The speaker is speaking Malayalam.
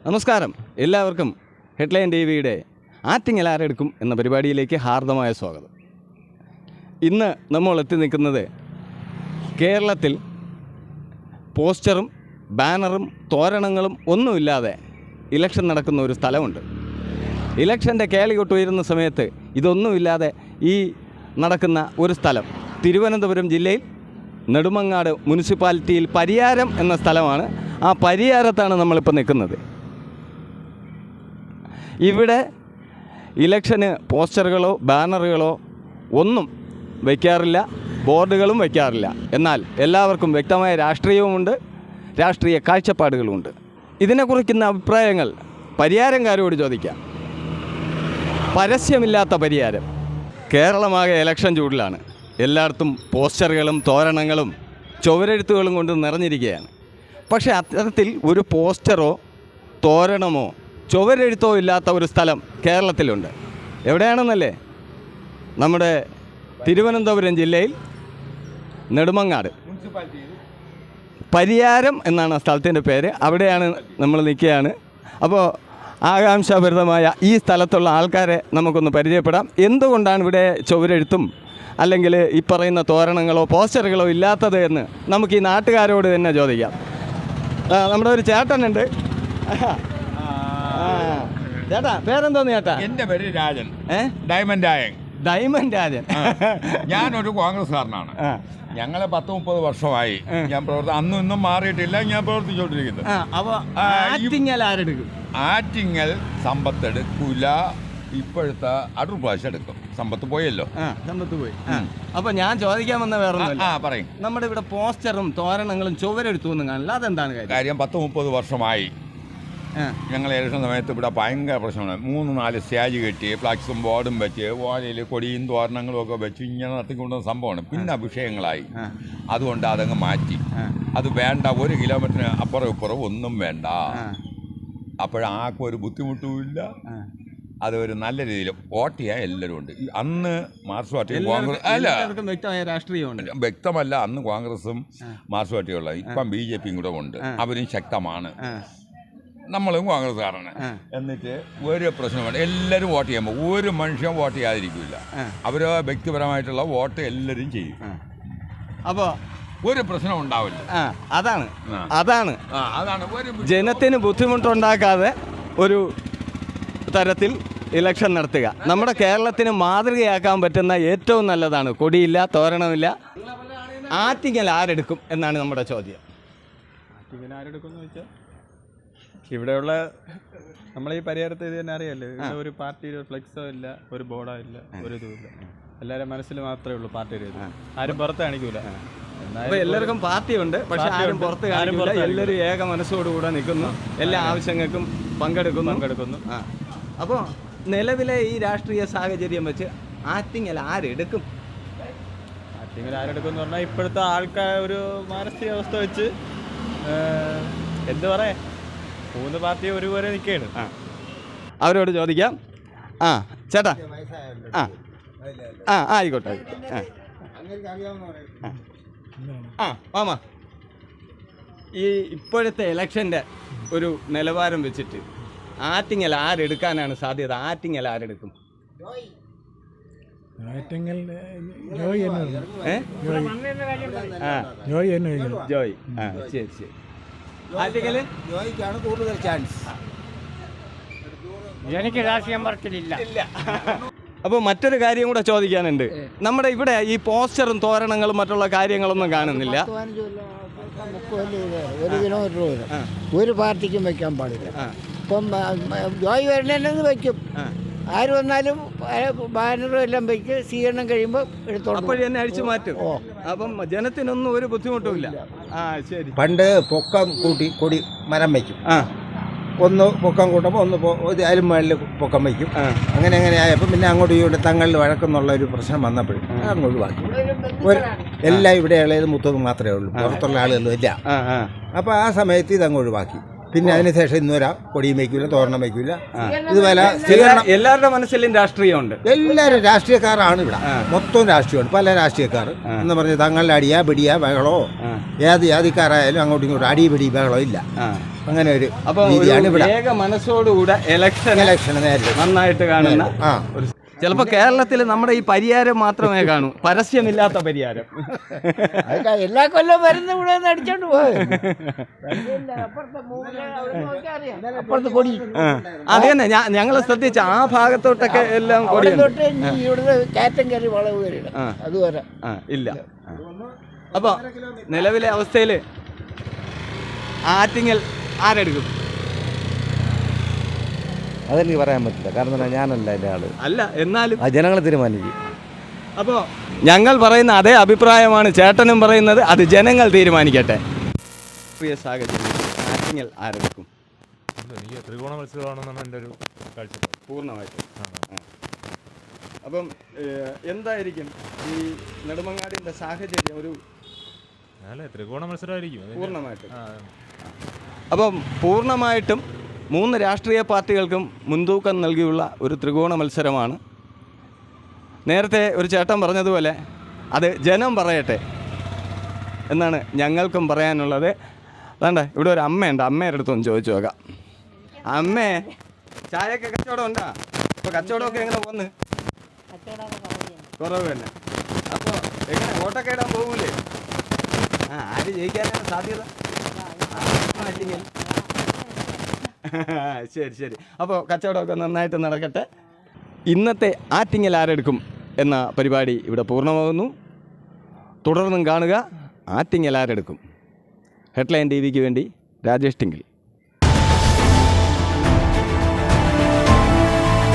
നമസ്കാരം, എല്ലാവർക്കും ഹെഡ്ലൈൻ ടിവിയുടെ ആറ്റിങ്ങൽ ആരെടുക്കും എന്ന പരിപാടിയിലേക്ക് ഹാർദമായ സ്വാഗതം. ഇന്ന് നമ്മൾ എത്തി നിൽക്കുന്നത് കേരളത്തിൽ പോസ്റ്ററും ബാനറും തോരണങ്ങളും ഒന്നുമില്ലാതെ ഇലക്ഷൻ നടക്കുന്ന ഒരു സ്ഥലമുണ്ട്. ഇലക്ഷൻ്റെ കേളികൊട്ട് ഉയരുന്ന സമയത്ത് ഇതൊന്നുമില്ലാതെ ഈ നടക്കുന്ന ഒരു സ്ഥലം തിരുവനന്തപുരം ജില്ലയിൽ നെടുമങ്ങാട് മുനിസിപ്പാലിറ്റിയിൽ പരിയാരം എന്ന സ്ഥലമാണ്. ആ പരിയാരത്താണ് നമ്മളിപ്പോൾ നിൽക്കുന്നത്. ഇവിടെ ഇലക്ഷന് പോസ്റ്ററുകളോ ബാനറുകളോ ഒന്നും വയ്ക്കാറില്ല, ബോർഡുകളും വയ്ക്കാറില്ല. എന്നാൽ എല്ലാവർക്കും വ്യക്തമായ രാഷ്ട്രീയവുമുണ്ട്, രാഷ്ട്രീയ കാഴ്ചപ്പാടുകളുമുണ്ട്. ഇതിനെക്കുറിക്കുന്ന അഭിപ്രായങ്ങൾ പരിയാരംകാരോട് ചോദിക്കാം. പരസ്യമില്ലാത്ത പരിയാരം. കേരളമാകെ ഇലക്ഷൻ ചൂടിലാണ്. എല്ലായിടത്തും പോസ്റ്ററുകളും തോരണങ്ങളും ചുവരെഴുത്തുകളും കൊണ്ട് നിറഞ്ഞിരിക്കുകയാണ്. പക്ഷേ അത്തരത്തിൽ ഒരു പോസ്റ്ററോ തോരണമോ ചുവരെഴുത്തോ ഇല്ലാത്ത ഒരു സ്ഥലം കേരളത്തിലുണ്ട്. എവിടെയാണെന്നല്ലേ? നമ്മുടെ തിരുവനന്തപുരം ജില്ലയിൽ നെടുമങ്ങാട് പരിയാരം എന്നാണ് ആ സ്ഥലത്തിൻ്റെ പേര്. അവിടെയാണ് നമ്മൾ നിൽക്കുകയാണ്. അപ്പോൾ ആകാംക്ഷാഭരിതമായ ഈ സ്ഥലത്തുള്ള ആൾക്കാരെ നമുക്കൊന്ന് പരിചയപ്പെടാം. എന്തുകൊണ്ടാണ് ഇവിടെ ചുവരെഴുത്തും അല്ലെങ്കിൽ ഈ പറയുന്ന തോരണങ്ങളോ പോസ്റ്ററുകളോ ഇല്ലാത്തത് എന്ന് നമുക്ക് ഈ നാട്ടുകാരോട് തന്നെ ചോദിക്കാം. നമ്മുടെ ഒരു ചേട്ടനുണ്ട്. ചേട്ടാ, പേരെന്തോന്ന് ചേട്ടാ? എന്റെ പേര് രാജൻ. ഡയമണ്ട് രാജൻ. ഞാനൊരു കോൺഗ്രസ്സുകാരനാണ്. ഞങ്ങളെ 10-30 വർഷമായി ഞാൻ അന്നും ഇന്നും മാറിയിട്ടില്ല. ഞാൻ പ്രവർത്തിച്ചോണ്ടിരിക്കുന്നത്. ആറ്റിങ്ങൽ സമ്പത്തെടുക്കൂല. ഇപ്പോഴത്തെ അടുത്ത പ്രാവശ്യം എടുക്കും. സമ്പത്ത് പോയല്ലോ. സമ്പത്ത് പോയി. അപ്പൊ ഞാൻ ചോദിക്കാൻ വന്ന വേറെ പറയും. നമ്മുടെ ഇവിടെ പോസ്റ്ററും തോരണങ്ങളും ചുവരെടുത്തൊന്നും കാണില്ല. അതെന്താണ് കാര്യം? 10-30 വർഷമായി ഞങ്ങൾ ഇലക്ഷൻ സമയത്ത് ഇവിടെ ഭയങ്കര പ്രശ്നമാണ്. 3-4 സ്റ്റേജ് കെട്ടി ഫ്ലാക്സും ബോർഡും വെച്ച് ഓലയിൽ കൊടിയും തോരണങ്ങളും ഒക്കെ വെച്ച് ഇങ്ങനെ നടത്തിക്കൊണ്ടുവന്ന സംഭവമാണ്. പിന്നെ അഭിഷേകങ്ങളായി. അതുകൊണ്ട് അതങ്ങ് മാറ്റി. അത് വേണ്ട, 1 കിലോമീറ്ററിന് അപ്പുറം ഇപ്പുറം ഒന്നും വേണ്ട. അപ്പോഴാർക്കും ഒരു ബുദ്ധിമുട്ടുമില്ല. അതൊരു നല്ല രീതിയിൽ വോട്ട് ചെയ്യാൻ എല്ലാവരും ഉണ്ട്. അന്ന് മാർക്സ് പാർട്ടിയും കോൺഗ്രസ് വ്യക്തമല്ല. അന്ന് കോൺഗ്രസും മാർക്സ് പാർട്ടിയും ഉള്ളത്. ഇപ്പം BJPയും കൂടെ ഉണ്ട്. അവരും ശക്തമാണ്. നമ്മളും കോൺഗ്രസ്സുകാരാണ്. എന്നിട്ട് ഒരു പ്രശ്നമാണ്. എല്ലാവരും വോട്ട് ചെയ്യുമ്പോൾ ഒരു മനുഷ്യൻ വോട്ട് ചെയ്യാതിരിക്കില്ല. അവരോ വ്യക്തിപരമായിട്ടുള്ള വോട്ട് എല്ലാവരും ചെയ്യും. അപ്പോൾ ഒരു പ്രശ്നം ഉണ്ടാവില്ല. അതാണ് ജനത്തിന് ബുദ്ധിമുട്ടുണ്ടാക്കാതെ ഒരു തരത്തിൽ ഇലക്ഷൻ നടത്തുക. നമ്മുടെ കേരളത്തിന് മാതൃകയാക്കാൻ പറ്റുന്ന ഏറ്റവും നല്ലതാണ്. കൊടിയില്ല, തോരണമില്ല. ആറ്റിങ്ങൽ ആരെടുക്കും എന്നാണ് നമ്മുടെ ചോദ്യം. ആറ്റിങ്ങൽ ആരെടുക്കും എന്ന് വെച്ചാൽ ഇവിടെയുള്ള നമ്മളെ ഈ പരിഹാരത്തെ ഇത് തന്നെ അറിയാമല്ലോ. ഇവിടെ ഒരു പാർട്ടിയുടെ ഫ്ലെക്സോ ഇല്ല, ഒരു ബോർഡോ ഇല്ല, ഒരു ഇതുമില്ല. എല്ലാവരും മനസ്സിൽ മാത്രമേ ഉള്ളൂ പാർട്ടിയുടെ ഇത്. ആരും പുറത്ത് കാണിക്കൂല. എല്ലാവർക്കും പാർട്ടിയുണ്ട്, പക്ഷെ ആരും പുറത്ത് കാണിക്കില്ല. എല്ലാവരും ഏക മനസ്സോടുകൂടെ നിൽക്കുന്നു. എല്ലാ ആവശ്യങ്ങൾക്കും പങ്കെടുക്കുന്നു. അപ്പോൾ നിലവിലെ ഈ രാഷ്ട്രീയ സാഹചര്യം വെച്ച് ആറ്റിങ്ങൽ ആരെടുക്കും? ആറ്റിങ്ങൽ ആരെടുക്കും എന്ന് പറഞ്ഞാൽ ഇപ്പോഴത്തെ ആൾക്കാർ ഒരു മാനസികാവസ്ഥ വെച്ച് എന്ത് പറയാ, 3 പാർട്ടി ഒരുപോലെ നിൽക്കുകയാണ്. അവരോട് ചോദിക്കാം. ചേട്ടാ, ആയിക്കോട്ടെ. മാമ, ഈ ഇപ്പോഴത്തെ ഇലക്ഷൻ്റെ ഒരു നിലവാരം വെച്ചിട്ട് ആറ്റിങ്ങൽ ആരെടുക്കാനാണ് സാധ്യത? ആറ്റിങ്ങൽ ആരെടുക്കും? ജോയ്. ശരി. ആറ്റിങ്ങൽ ജോയിക്കാണ് കൂടുതൽ ചാൻസ്. എനിക്ക് രാഷ്ട്രീയം പറച്ചിലില്ല. അപ്പോൾ മറ്റൊരു കാര്യം കൂടെ ചോദിക്കാനുണ്ട്. നമ്മുടെ ഇവിടെ ഈ പോസ്റ്ററും തോരണങ്ങളും മറ്റുള്ള കാര്യങ്ങളൊന്നും കാണുന്നില്ല. 1 കിലോമീറ്റർ വരും. ഒരു പാർട്ടിക്കും വെക്കാൻ പാടില്ല. ഇപ്പം ജോയ് വരണമെന്ന് വയ്ക്കും. ആര് വന്നാലും ബാനറും എല്ലാം വെച്ച് സ്വീകരണം കഴിയുമ്പോൾ എടുത്തോളൂ. അപ്പോഴേ തന്നെ അഴിച്ചു മാറ്റും. അപ്പം ജനത്തിനൊന്നും ഒരു ബുദ്ധിമുട്ടുമില്ല. ശരി. പണ്ട് പൊക്കം കൂട്ടി കൊടി മരം വയ്ക്കും. ഒന്ന് പൊക്കം കൂട്ടുമ്പോൾ ഒന്ന് അതിലും മേളിൽ പൊക്കം വയ്ക്കും. അങ്ങനെ ആയപ്പോൾ പിന്നെ അങ്ങോട്ടും ഇങ്ങോട്ട് തങ്ങളിൽ വഴക്കെന്നുള്ള ഒരു പ്രശ്നം വന്നപ്പോഴും അങ്ങോട്ട് ഒഴിവാക്കി. എല്ലാം ഇവിടെ ഉള്ളത് മുത്തത് മാത്രമേ ഉള്ളൂ, പുറത്തുള്ള ആളുകളും ഇല്ല. അപ്പോൾ ആ സമയത്ത് ഇതങ്ങ് ഒഴിവാക്കി. പിന്നെ അതിനുശേഷം ഇന്നുവരാ കൊടിയും വയ്ക്കൂല, തോരണം വയ്ക്കൂല. ഇതുപോലെ എല്ലാവരുടെ മനസ്സിലും രാഷ്ട്രീയമുണ്ട്. എല്ലാവരും രാഷ്ട്രീയക്കാരാണ് ഇവിടെ, മൊത്തം രാഷ്ട്രീയമുണ്ട്. പല രാഷ്ട്രീയക്കാർ എന്ന് പറഞ്ഞ് തങ്ങളുടെ അടിയാ പിടിയാ ബഹളോ, ഏത് ജാതിക്കാരായാലും അങ്ങോട്ടും ഇങ്ങോട്ടും അടി പിടി ബഹളോ ഇല്ല. അങ്ങനെ ഒരു രീതിയാണ് ഇവിടെ. മനസ്സോടുകൂടെ ഇലക്ഷൻ നേരിട്ട് നന്നായിട്ട് കാണുന്ന ചിലപ്പോൾ കേരളത്തിൽ നമ്മുടെ ഈ പരിഹാരം മാത്രമേ കാണൂ, പരസ്യമില്ലാത്ത പരിഹാരം. എല്ലാ കൊല്ലം വരുന്ന ഇവിടെ അടിച്ചോണ്ട് അപ്പുറത്ത് കൊടി. അത് തന്നെ ഞങ്ങൾ ശ്രദ്ധിച്ച ആ ഭാഗത്തോട്ടൊക്കെ എല്ലാം കൊടി ഇവിടുത്തെ കാറ്റം കയറി വളവ് കയറി അതുവരെ ഇല്ല. അപ്പോൾ നിലവിലെ അവസ്ഥയിൽ ആറ്റിങ്ങൽ ആരെടുക്കും? അതെനിക്ക് പറയാൻ പറ്റില്ല. കാരണം ഞാനല്ല എൻ്റെ ആള്. അല്ല, എന്നാലും ജനങ്ങൾ തീരുമാനിക്കും. അപ്പോൾ ഞങ്ങൾ പറയുന്ന അതേ അഭിപ്രായമാണ് ചേട്ടനും പറയുന്നത്. അത് ജനങ്ങൾ തീരുമാനിക്കട്ടെ. പ്രിയ സാഹചര്യം ആറ്റിങ്ങൽ ആരെടുക്കും? എനിക്ക് ത്രികോണ മത്സരമാണെന്നാണ് എൻ്റെ ഒരു കാഴ്ചപ്പാട്. പൂർണ്ണമായിട്ടും. അപ്പം എന്തായിരിക്കും ഈ നെടുമങ്ങാടിൻ്റെ സാഹചര്യം? ഒരു അല്ലേ, ത്രികോണ മത്സരമായിരിക്കും പൂർണ്ണമായിട്ടും. അപ്പം പൂർണ്ണമായിട്ടും 3 രാഷ്ട്രീയ പാർട്ടികൾക്കും മുൻതൂക്കം നൽകിയുള്ള ഒരു ത്രികോണ മത്സരമാണ്. നേരത്തെ ഒരു ചേട്ടൻ പറഞ്ഞതുപോലെ അത് ജനം പറയട്ടെ എന്നാണ് ഞങ്ങൾക്കും പറയാനുള്ളത്. അതാണ്ട് ഇവിടെ ഒരു അമ്മയുണ്ട്, അമ്മയുടെ അടുത്തൊന്ന് ചോദിച്ചു നോക്കാം. അമ്മേ, ചായയൊക്കെ കച്ചവടം ഉണ്ടാ? അപ്പോൾ കച്ചവടമൊക്കെ എങ്ങനെ പോന്ന്? കുറവ് തന്നെ. അപ്പോൾ എങ്ങനെ വോട്ടൊക്കെ ഇടാൻ പോകൂലേ? ആര് ജയിക്കാനാണ് സാധ്യത? ശരി ശരി. അപ്പോൾ കച്ചവടമൊക്കെ നന്നായിട്ട് നടക്കട്ടെ. ഇന്നത്തെ ആറ്റിങ്ങൽ ആരെടുക്കും എന്ന പരിപാടി ഇവിടെ പൂർണ്ണമാകുന്നു. തുടർന്നും കാണുക ആറ്റിങ്ങൽ ആരെടുക്കും. ഹെഡ്ലൈൻ ടി വിക്ക് വേണ്ടി രാജേഷ് ടിങ്കിൽ.